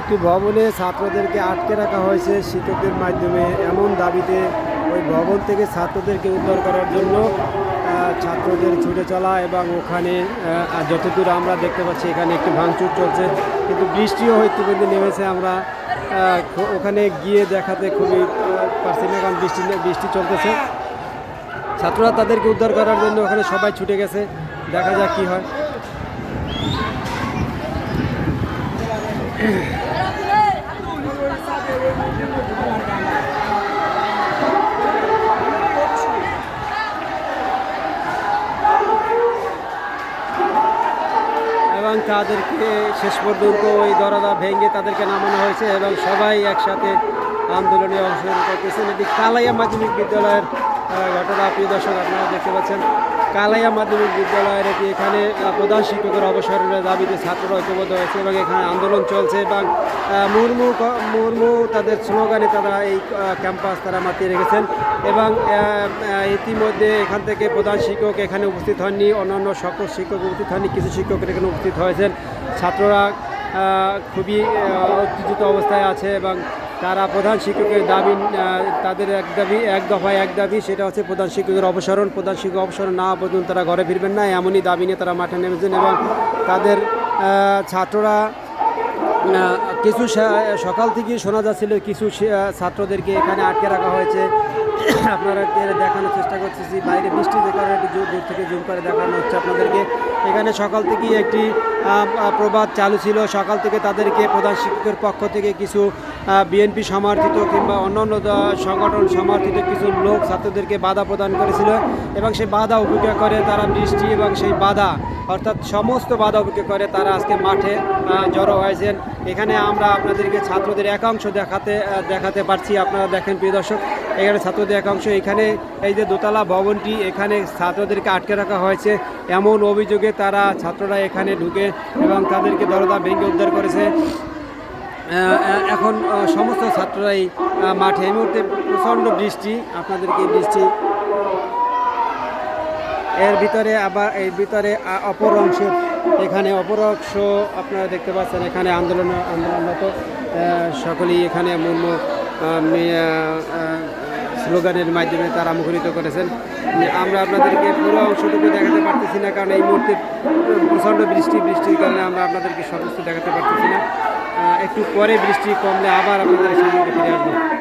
একটি ভবনে ছাত্রদেরকে আটকে রাখা হয়েছে শিক্ষকদের মাধ্যমে এমন দাবিতে ওই ভবন থেকে ছাত্রদেরকে উদ্ধার করার জন্য ছাত্রদের ছুটে চলা এবং ওখানে যতদূর আমরা দেখতে পাচ্ছি এখানে একটি ভাঙচুর চলছে, কিন্তু বৃষ্টিও ইতিমধ্যে নেমেছে। আমরা ওখানে গিয়ে দেখাতে খুবই পারছি না, কারণ বৃষ্টি চলতেছে। ছাত্ররা তাদেরকে উদ্ধার করার জন্য ওখানে সবাই ছুটে গেছে, দেখা যাক কী হয়। এবং তাদেরকে শেষ পর্যন্ত ওই দরজা ভেঙে তাদেরকে নামানো হয়েছে এবং সবাই একসাথে আন্দোলনে অংশগ্রহণ করতেছেন। এটি কালাইয়া মাধ্যমিক বিদ্যালয়ের ঘটনা। প্রিয় দর্শক, আপনারা দেখতে পাচ্ছেন কালাইয়া মাধ্যমিক বিদ্যালয়ের এটি। এখানে প্রধান শিক্ষকের অবসরের দাবিতে ছাত্ররা ঐক্যবদ্ধ হয়েছে এবং এখানে আন্দোলন চলছে এবং মুর্মু তাদের স্লোগানে তারা এই ক্যাম্পাস তারা মাতিয়ে রেখেছেন। এবং ইতিমধ্যে এখান থেকে প্রধান শিক্ষক এখানে উপস্থিত হননি, অন্যান্য সকল শিক্ষক উপস্থিত হননি, কিছু শিক্ষক এখানে উপস্থিত হয়েছেন। ছাত্ররা খুবই উত্তেজিত অবস্থায় আছে এবং তারা প্রধান শিক্ষকের দাবি, তাদের এক দফায় এক দাবি, সেটা হচ্ছে প্রধান শিক্ষকের অবসরণ। প্রধান শিক্ষক অবসরণ না পর্যন্ত তারা ঘরে ফিরবেন না, এমনই দাবি নিয়ে তারা মাঠে নেমেছেন। এবং তাদের ছাত্ররা কিছু সকাল থেকে শোনা যাচ্ছিল কিছু ছাত্রদেরকে এখানে আটকে রাখা হয়েছে। আপনারা দেখানোর চেষ্টা করতেছি, বাইরে বৃষ্টি যে কারণে একটু দূর থেকে জুম করে দেখানো হচ্ছে আপনাদেরকে। এখানে সকাল থেকেই একটি প্রবাদ চালু ছিল। সকাল থেকে তাদেরকে প্রধান শিক্ষকের পক্ষ থেকে কিছু বিএনপি সমর্থিত কিংবা অন্যান্য সংগঠন সমর্থিত কিছু লোক ছাত্রদেরকে বাধা প্রদান করেছিল এবং সেই বাধা উপেক্ষা করে তারা বৃষ্টি এবং সেই বাধা অর্থাৎ সমস্ত বাধা উপেক্ষা করে তারা আজকে মাঠে জড়ো হয়েছেন। এখানে আমরা আপনাদেরকে ছাত্রদের একাংশ দেখাতে পারছি। আপনারা দেখেন প্রিয় দর্শক, এখানে ছাত্রদের একাংশ, এখানে এই যে দোতলা ভবনটি, এখানে ছাত্রদেরকে আটকে রাখা হয়েছে এমন অভিযোগে তারা ছাত্ররা এখানে ঢুকে এবং তাদেরকে দরজা ভেঙে উদ্ধার করেছে। এখন সমস্ত ছাত্ররাই মাঠে। এই মুহূর্তে প্রচণ্ড বৃষ্টি, আপনাদেরকে বৃষ্টি এর ভিতরে আবার এই ভিতরে অপর অংশ, এখানে অপর অংশ আপনারা দেখতে পাচ্ছেন। এখানে আন্দোলনরত সকলেই এখানে স্লোগানের মাধ্যমে তারা মুখরিত করেছেন। আমরা আপনাদেরকে পুরো অংশটুকু দেখাতে পারতেছি না, কারণ এই মুহূর্তে প্রচণ্ড বৃষ্টির কারণে আমরা আপনাদেরকে সব কিছু দেখাতে পারতেছি না। একটু পরে বৃষ্টি কমলে আবার আপনাদের সামনে ফিরে আসবো।